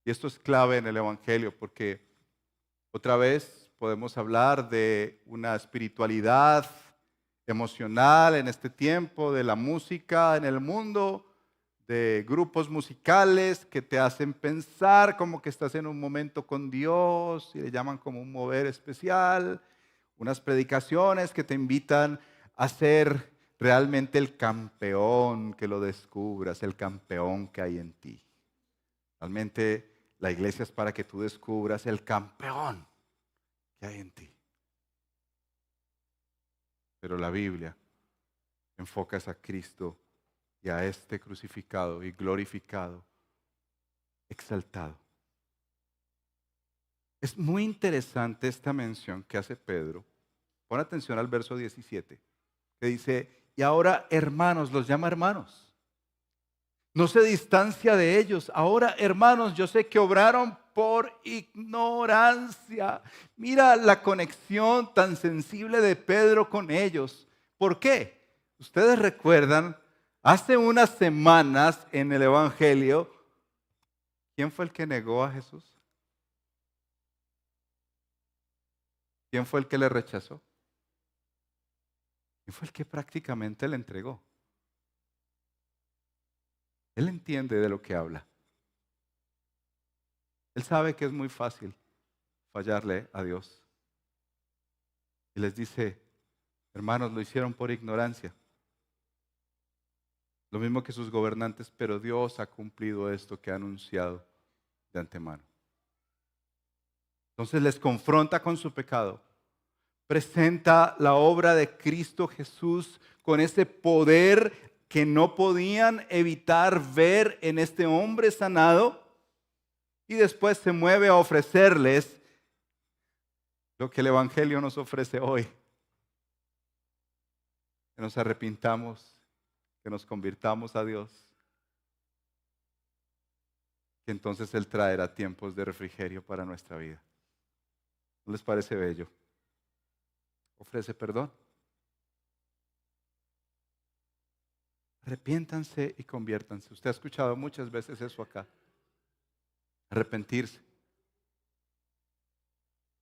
Y esto es clave en el Evangelio porque otra vez podemos hablar de una espiritualidad emocional en este tiempo, de la música en el mundo, de grupos musicales que te hacen pensar como que estás en un momento con Dios y le llaman como un mover especial, unas predicaciones que te invitan a ser realmente el campeón, que lo descubras, el campeón que hay en ti. Realmente la iglesia es para que tú descubras el campeón que hay en ti. Pero la Biblia enfoca a Cristo y a este crucificado y glorificado, exaltado. Es muy interesante esta mención que hace Pedro. Pon atención al verso 17, que dice, y ahora hermanos, los llama hermanos. No se distancia de ellos. Ahora, hermanos, yo sé que obraron por ignorancia. Mira la conexión tan sensible de Pedro con ellos. ¿Por qué? Ustedes recuerdan, hace unas semanas en el Evangelio, ¿quién fue el que negó a Jesús? ¿Quién fue el que le rechazó? ¿Quién fue el que prácticamente le entregó? Él entiende de lo que habla. Él sabe que es muy fácil fallarle a Dios. Y les dice, hermanos, lo hicieron por ignorancia. Lo mismo que sus gobernantes, pero Dios ha cumplido esto que ha anunciado de antemano. Entonces les confronta con su pecado. Presenta la obra de Cristo Jesús con ese poder que no podían evitar ver en este hombre sanado, y después se mueve a ofrecerles lo que el Evangelio nos ofrece hoy. Que nos arrepintamos, que nos convirtamos a Dios, que entonces Él traerá tiempos de refrigerio para nuestra vida. ¿No les parece bello? Ofrece perdón. Arrepiéntanse y conviértanse. Usted ha escuchado muchas veces eso acá. Arrepentirse.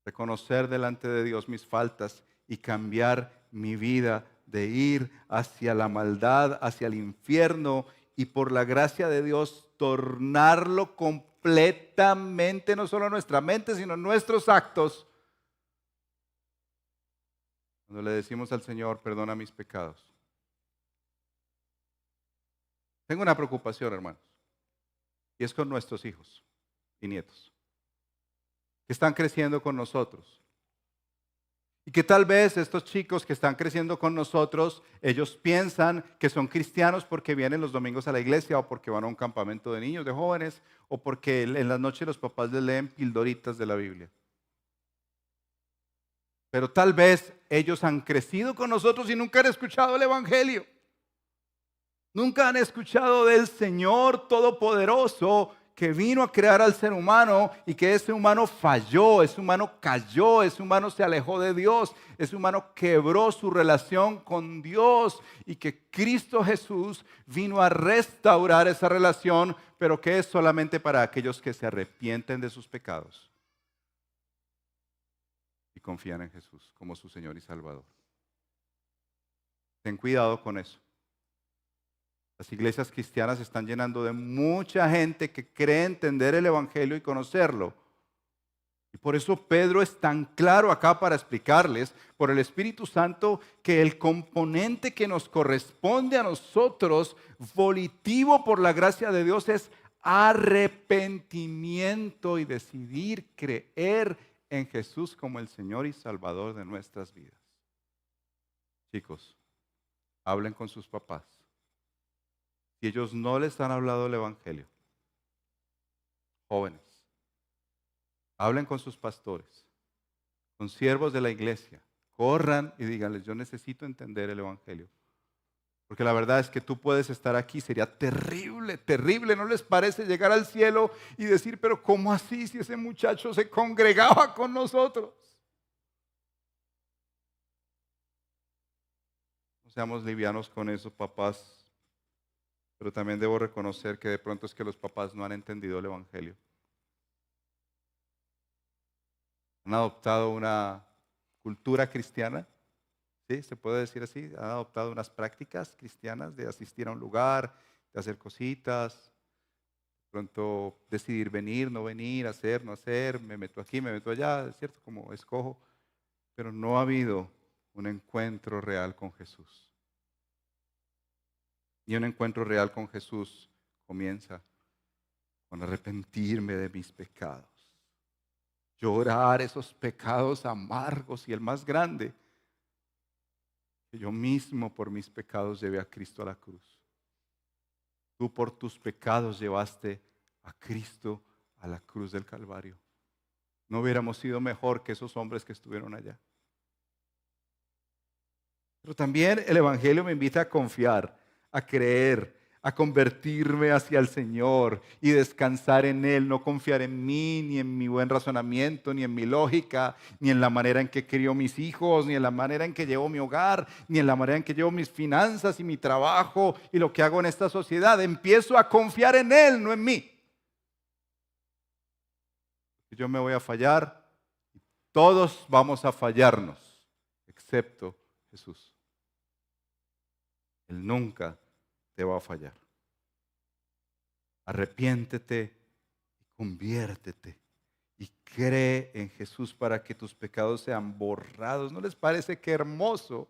Reconocer delante de Dios mis faltas y cambiar mi vida de ir hacia la maldad, hacia el infierno, y por la gracia de Dios tornarlo completamente, no solo nuestra mente, sino nuestros actos. Cuando le decimos al Señor, perdona mis pecados. Tengo una preocupación, hermanos, y es con nuestros hijos y nietos, que están creciendo con nosotros. Y que tal vez estos chicos que están creciendo con nosotros, ellos piensan que son cristianos porque vienen los domingos a la iglesia, o porque van a un campamento de niños, de jóvenes, o porque en las noches los papás les leen pildoritas de la Biblia. Pero tal vez ellos han crecido con nosotros y nunca han escuchado el Evangelio. Nunca han escuchado del Señor Todopoderoso que vino a crear al ser humano, y que ese humano falló, ese humano cayó, ese humano se alejó de Dios, ese humano quebró su relación con Dios, y que Cristo Jesús vino a restaurar esa relación, pero que es solamente para aquellos que se arrepienten de sus pecados y confían en Jesús como su Señor y Salvador. Ten cuidado con eso. Las iglesias cristianas se están llenando de mucha gente que cree entender el Evangelio y conocerlo. Y por eso Pedro es tan claro acá para explicarles, por el Espíritu Santo, que el componente que nos corresponde a nosotros, volitivo por la gracia de Dios, es arrepentimiento y decidir creer en Jesús como el Señor y Salvador de nuestras vidas. Chicos, hablen con sus papás. Si ellos no les han hablado del Evangelio, jóvenes, hablen con sus pastores, con siervos de la iglesia. Corran y díganles, yo necesito entender el Evangelio. Porque la verdad es que tú puedes estar aquí, sería terrible, terrible. ¿No les parece llegar al cielo y decir, pero cómo así si ese muchacho se congregaba con nosotros? No seamos livianos con eso, papás. Pero también debo reconocer que de pronto es que los papás no han entendido el Evangelio. Han adoptado una cultura cristiana. ¿Sí? ¿Se puede decir así? Han adoptado unas prácticas cristianas de asistir a un lugar, de hacer cositas, de pronto decidir venir, no venir, hacer, no hacer, me meto aquí, me meto allá, es cierto, como escojo, pero no ha habido un encuentro real con Jesús. Y un encuentro real con Jesús comienza con arrepentirme de mis pecados, llorar esos pecados amargos y el más grande, que yo mismo por mis pecados llevé a Cristo a la cruz. Tú por tus pecados llevaste a Cristo a la cruz del Calvario. ¿No hubiéramos sido mejor que esos hombres que estuvieron allá? Pero también el Evangelio me invita a confiar, a creer, a convertirme hacia el Señor y descansar en Él, no confiar en mí, ni en mi buen razonamiento, ni en mi lógica, ni en la manera en que crío mis hijos, ni en la manera en que llevo mi hogar, ni en la manera en que llevo mis finanzas y mi trabajo y lo que hago en esta sociedad. Empiezo a confiar en Él, no en mí. Yo me voy a fallar, todos vamos a fallarnos, excepto Jesús. Él nunca te va a fallar. Arrepiéntete y conviértete y cree en Jesús para que tus pecados sean borrados. ¿No les parece qué hermoso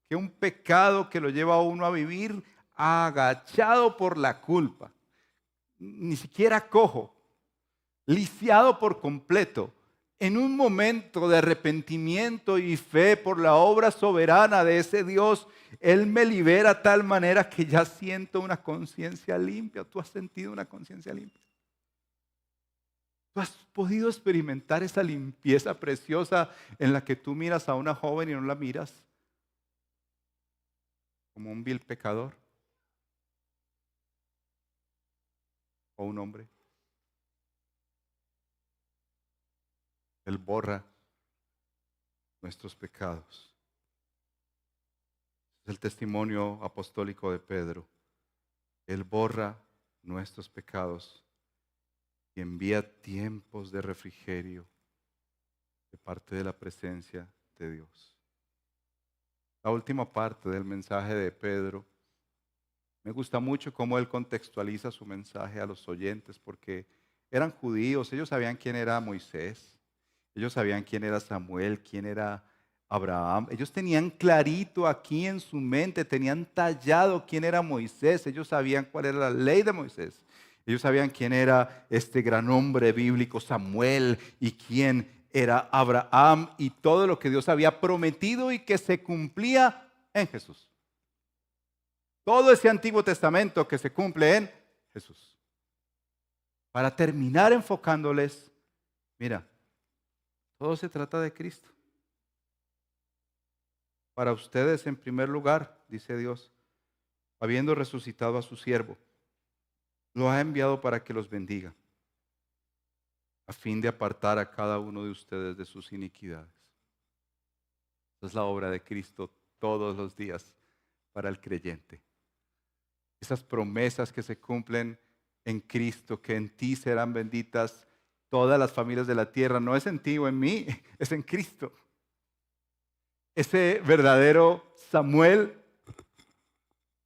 que un pecado que lo lleva a uno a vivir agachado por la culpa, ni siquiera cojo, lisiado por completo, en un momento de arrepentimiento y fe por la obra soberana de ese Dios, Él me libera de tal manera que ya siento una conciencia limpia? ¿Tú has sentido una conciencia limpia? ¿Tú has podido experimentar esa limpieza preciosa en la que tú miras a una joven y no la miras como un vil pecador? ¿O un hombre? Él borra nuestros pecados. Es el testimonio apostólico de Pedro. Él borra nuestros pecados y envía tiempos de refrigerio de parte de la presencia de Dios. La última parte del mensaje de Pedro, me gusta mucho cómo él contextualiza su mensaje a los oyentes, porque eran judíos, ellos sabían quién era Moisés. Ellos sabían quién era Samuel, quién era Abraham. Ellos tenían clarito aquí en su mente, tenían tallado quién era Moisés. Ellos sabían cuál era la ley de Moisés. Ellos sabían quién era este gran hombre bíblico Samuel y quién era Abraham y todo lo que Dios había prometido y que se cumplía en Jesús. Todo ese Antiguo Testamento que se cumple en Jesús. Para terminar enfocándoles, mira, todo se trata de Cristo. Para ustedes, en primer lugar, dice Dios, habiendo resucitado a su siervo, lo ha enviado para que los bendiga, a fin de apartar a cada uno de ustedes de sus iniquidades. Esa es la obra de Cristo todos los días para el creyente. Esas promesas que se cumplen en Cristo, que en ti serán benditas todas las familias de la tierra, no es en ti o en mí, es en Cristo. Ese verdadero Samuel,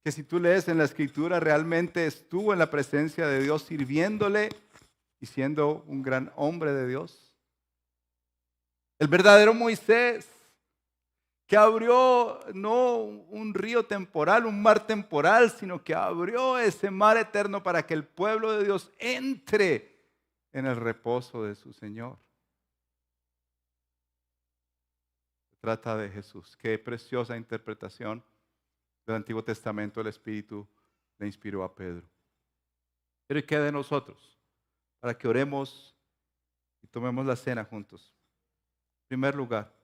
que si tú lees en la Escritura, realmente estuvo en la presencia de Dios sirviéndole y siendo un gran hombre de Dios. El verdadero Moisés, que abrió no un río temporal, un mar temporal, sino que abrió ese mar eterno para que el pueblo de Dios entre en el reposo de su Señor. Se trata de Jesús. Qué preciosa interpretación del Antiguo Testamento el Espíritu le inspiró a Pedro. Pero ¿y qué de nosotros? Para que oremos y tomemos la cena juntos. En primer lugar,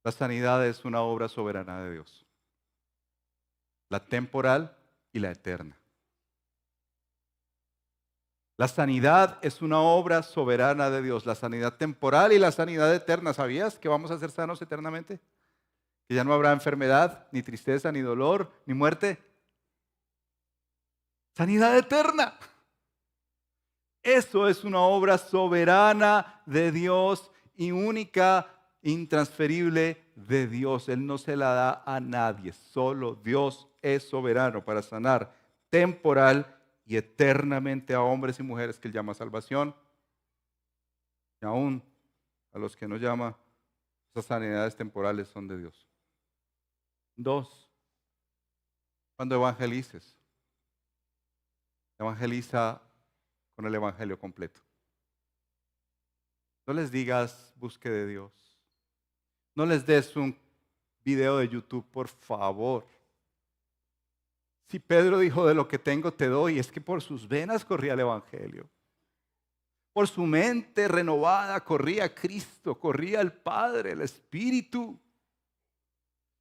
la sanidad es una obra soberana de Dios. La temporal y la eterna. La sanidad es una obra soberana de Dios. La sanidad temporal y la sanidad eterna. ¿Sabías que vamos a ser sanos eternamente? Que ya no habrá enfermedad, ni tristeza, ni dolor, ni muerte. Sanidad eterna. Eso es una obra soberana de Dios y única, intransferible de Dios. Él no se la da a nadie. Solo Dios es soberano para sanar temporal y eternamente a hombres y mujeres que Él llama salvación. Y aún a los que no llama, esas sanidades temporales son de Dios. 2. Cuando evangelices, evangeliza con el evangelio completo. No les digas busque de Dios. No les des un video de YouTube, por favor. Si Pedro dijo de lo que tengo te doy, es que por sus venas corría el evangelio. Por su mente renovada corría Cristo, corría el Padre, el Espíritu.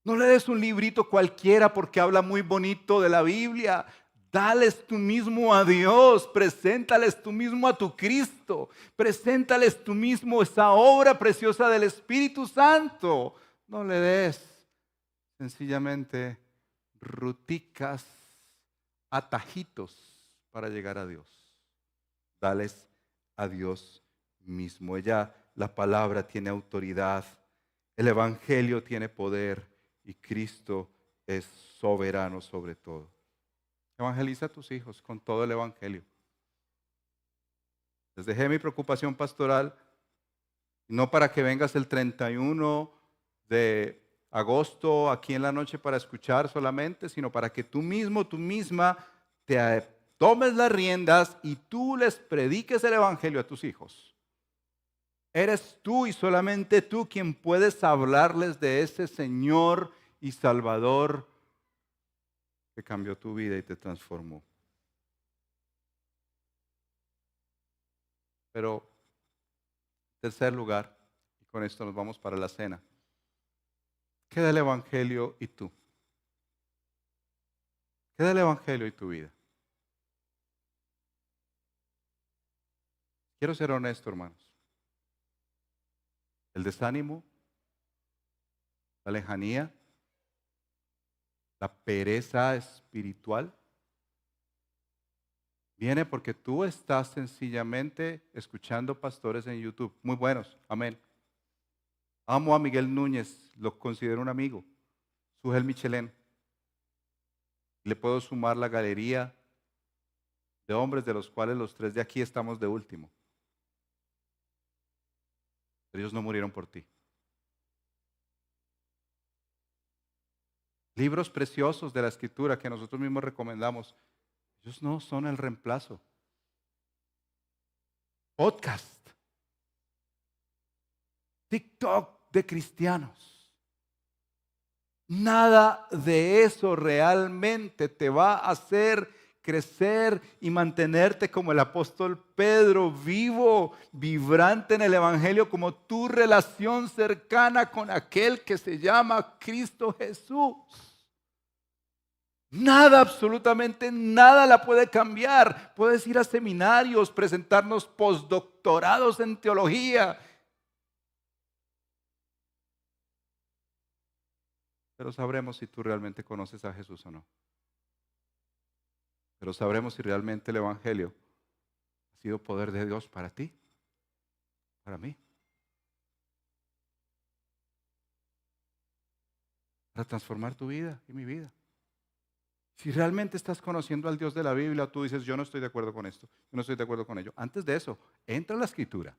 No le des un librito cualquiera porque habla muy bonito de la Biblia. Dales tú mismo a Dios, preséntales tú mismo a tu Cristo, preséntales tú mismo esa obra preciosa del Espíritu Santo. No le des sencillamente ruticas, atajitos para llegar a Dios. Dales a Dios mismo. La palabra tiene autoridad, el Evangelio tiene poder y Cristo es soberano sobre todo. Evangeliza a tus hijos con todo el Evangelio. Les dejé mi preocupación pastoral, no para que vengas el 31 de agosto aquí en la noche para escuchar solamente, sino para que tú mismo, tú misma, te tomes las riendas y tú les prediques el Evangelio a tus hijos. Eres tú y solamente tú quien puedes hablarles de ese Señor y Salvador que cambió tu vida y te transformó. Pero, en tercer lugar, y con esto nos vamos para la cena, queda el Evangelio y tú. Queda el Evangelio y tu vida. Quiero ser honesto, hermanos. El desánimo, la lejanía, la pereza espiritual viene porque tú estás sencillamente escuchando pastores en YouTube. Muy buenos, amén. Amo a Miguel Núñez, lo considero un amigo. Sujel Michelén. Le puedo sumar la galería de hombres de los cuales los 3 de aquí estamos de último. Pero ellos no murieron por ti. Libros preciosos de la Escritura que nosotros mismos recomendamos, ellos no son el reemplazo. Podcast, TikTok de cristianos. Nada de eso realmente te va a hacer crecer y mantenerte como el apóstol Pedro, vivo, vibrante en el Evangelio, como tu relación cercana con aquel que se llama Cristo Jesús. Nada, absolutamente nada la puede cambiar. Puedes ir a seminarios, presentarnos postdoctorados en teología. Pero sabremos si tú realmente conoces a Jesús o no. Pero sabremos si realmente el Evangelio ha sido poder de Dios para ti, para mí. Para transformar tu vida y mi vida. Si realmente estás conociendo al Dios de la Biblia, tú dices, yo no estoy de acuerdo con esto, yo no estoy de acuerdo con ello. Antes de eso, entra a la Escritura.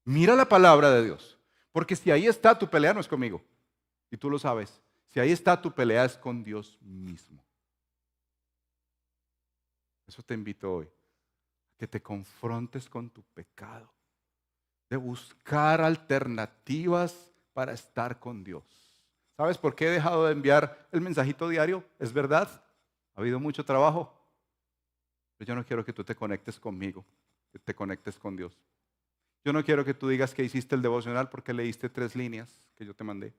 Mira la palabra de Dios. Porque si ahí está, tu pelea no es conmigo. Y tú lo sabes. Si ahí está tu pelea es con Dios mismo. Eso te invito hoy. Que te confrontes con tu pecado. De buscar alternativas para estar con Dios. ¿Sabes por qué he dejado de enviar el mensajito diario? Es verdad. Ha habido mucho trabajo. Pero yo no quiero que tú te conectes conmigo. Que te conectes con Dios. Yo no quiero que tú digas que hiciste el devocional porque leíste 3 líneas que yo te mandé.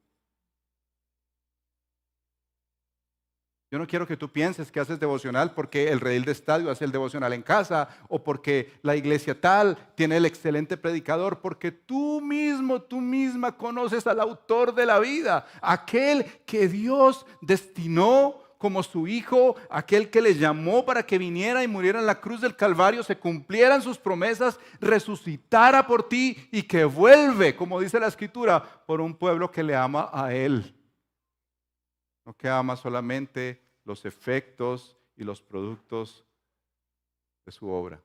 Yo no quiero que tú pienses que haces devocional porque el redil de estadio hace el devocional en casa o porque la iglesia tal tiene el excelente predicador, porque tú mismo, tú misma conoces al autor de la vida, aquel que Dios destinó como su hijo, aquel que le llamó para que viniera y muriera en la cruz del Calvario, se cumplieran sus promesas, resucitara por ti y que vuelve, como dice la Escritura, por un pueblo que le ama a Él. No que ama solamente los efectos y los productos de su obra.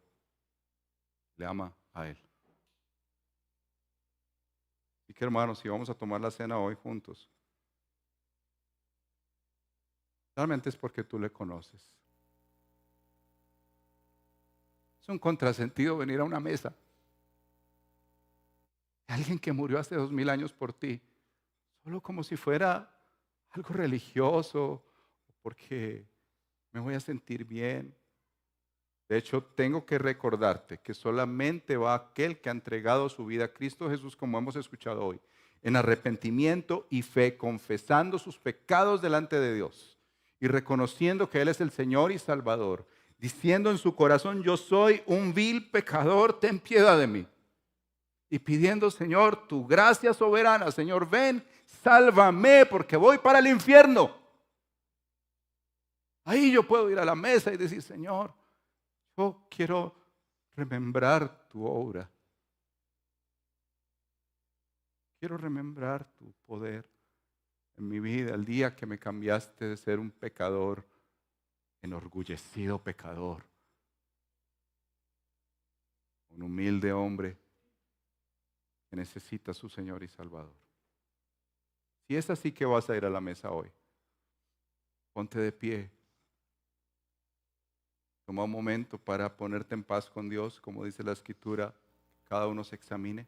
Le ama a Él. Y que hermanos, si vamos a tomar la cena hoy juntos, realmente es porque tú le conoces. Es un contrasentido venir a una mesa de alguien que murió hace 2000 años por ti, solo como si fuera algo religioso, porque me voy a sentir bien. De hecho, tengo que recordarte que solamente va aquel que ha entregado su vida a Cristo Jesús, como hemos escuchado hoy, en arrepentimiento y fe, confesando sus pecados delante de Dios y reconociendo que Él es el Señor y Salvador, diciendo en su corazón: yo soy un vil pecador, ten piedad de mí. Y pidiendo: Señor, tu gracia soberana, Señor, ven, sálvame porque voy para el infierno. Ahí yo puedo ir a la mesa y decir: Señor, yo quiero remembrar tu obra. Quiero remembrar tu poder en mi vida, el día que me cambiaste de ser un pecador, enorgullecido pecador, un humilde hombre que necesita a su Señor y Salvador. Si es así, que vas a ir a la mesa hoy, ponte de pie. Toma un momento para ponerte en paz con Dios, como dice la Escritura, cada uno se examine.